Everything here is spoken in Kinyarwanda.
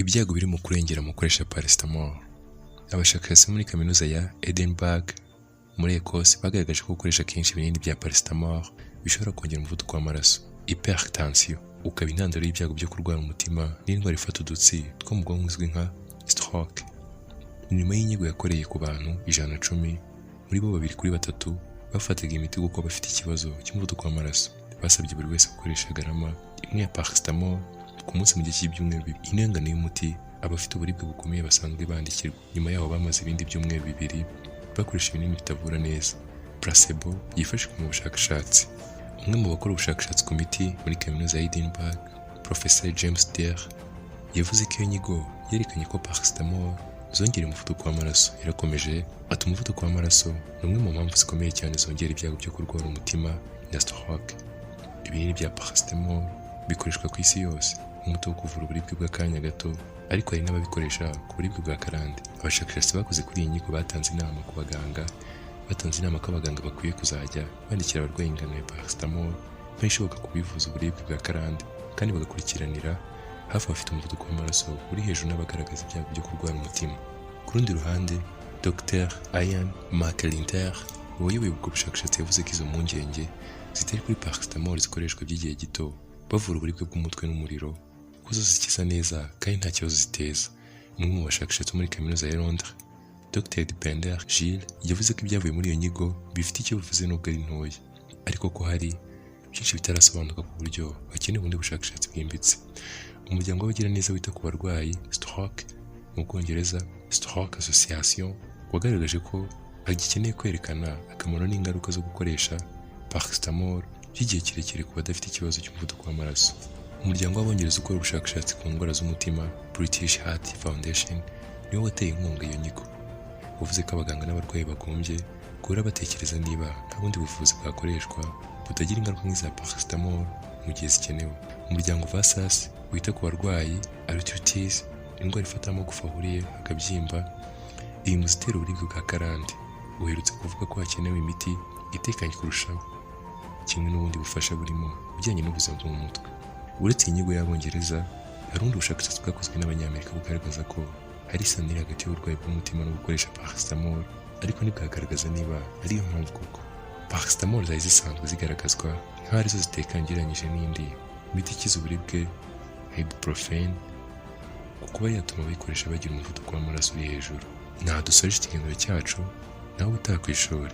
Ibyago biri mu kurengera mu gukoresha paracetamol. Abashakashatsi muri kaminuza ya Edinburgh muri Ecosse bagaragaje ko gukoresha kenshi ibinini bya paracetamol bishobora kongera umuvuduko w'amaraso, hypertension, ukaba intandaro y'ibyago byo kurwara umutima n'indwara ifata udutsi two mu bwonko izwi nka stroke. Nyuma y'inyigo yakoreye ku bantu 110, muri bo 2 kuri 3 bafataga imiti kuko bafite ikibazo cy'umuvuduko w'amaraso. Basabye buri wese gukoresha garama imwe ya paracetamol ku munsi mu gihe cy'ibyumweru 2. Intengano y'umuti abafite uburibwe bukomeye basanzwe bandikirwa. Nyuma yaho bamaze ibindi byumweru 2 bakoresha ibinini bitavura neza. Placebo yifashishwa mu bushakashatsi. Umwe mu bakora ubushakashatsi ku miti muri kaminuza ya Edinburgh, Professor James Dare, yavuze ko iyo nyigo yerekanye ko paracetamol zongera umuvuduko w'amaraso. Yarakomeje ati umuvuduko w'amaraso ni umwe mu mpamvu zikomeye cyane zongera ibyago byo kurwara umutima na stroke. Ibinini bya paracetamol bikoreshwa ku isi yose nk'umuti wo kuvura uburibwe bw'akanya gato, ariko hari n'ababikoresha ku buribwe bwa karande. Abashakashatsi bakoze kuri iyi nyigo batanze inama ko abaganga bakwiye kuzajya bandikira abarwayi ingano ya paracetamol nk'ishoboka kubivuza uburibwe bwa karande, kandi bagakurikiranira hafi abafite umuvuduko w'amaraso uri hejuru n'abagaragaza ibyago byo kurwara umutima. Ku rundi ruhande, Dr Ian McIntyre wayoboye ubwo bushakashatsi yavuze ko izo mpungenge zitari kuri paracetamol zikoreshwa by'igihe gito bavura uburibwe bw'umutwe n'umuriro, ko zose zikiza neza kandi nta kibazo ziteza. Umwe mu bashakashatsi muri kaminuza ya Londres, Dr Dipender Gilles, yavuze ko ibyavuye muri iyo nyigo bifite icyo bivuze nubwo ari ntoya, ariko ko hari byinshi bitarasobanuka ku buryo hakenewe ubundi bushakashatsi bwimbitse. Umuryango w'abagiraneza wita ku barwayi stroke mu Bwongereza, Stroke Association, wagaragaje ko hagikeneye kwerekana akamaro n'ingaruka zo gukoresha paracetamol by'igihe kirekire ku badafite ikibazo cy'umuvuduko w'amaraso. Umuryango w'Abongereza ukora ubushakashatsi ku ndwara z'umutima, British Heart Foundation, niwo wateye inkunga iyo nyigo. Uvuze ko abaganga n'abarwayi bagombye guhora batekereza niba nta bundi buvuzi bwakoreshwa butagira ingaruka nk'iza paracetamol mu gihe zikenewe. Umuryango VASAS wita ku barwayi arthritis, indwara ifata amagufa ahuriye akabyimba, iri mu zitera uburibwe bwa karande, uherutse kuvuga ko hakenewe imiti itekanye kurushaho, kimwe n'ubundi bufasha burimo bijyanye n'ubuzima bwo mu mutwe. Uretse inyigo y'Abongereza, hari ubundi bushakashatsi bwakozwe n'Abanyamerika bugaragaza ko hari isano iri hagati y'uburwayi bw'umutima no gukoresha paracetamol, ariko ntibwagaragaza niba ariyo mpamvu koko. Paracetamol zari zisanzwe zigaragazwa nk'aho arizo zitekanye ugereranyije n'indi miti ikiza uburibwe nka ibuprofen, kuko kuba yatuma abayikoresha bagira umuvuduko w'amaraso uri hejuru. Ntaha dusoje ikiganiro cyacu, nawe utaha ku ishuri.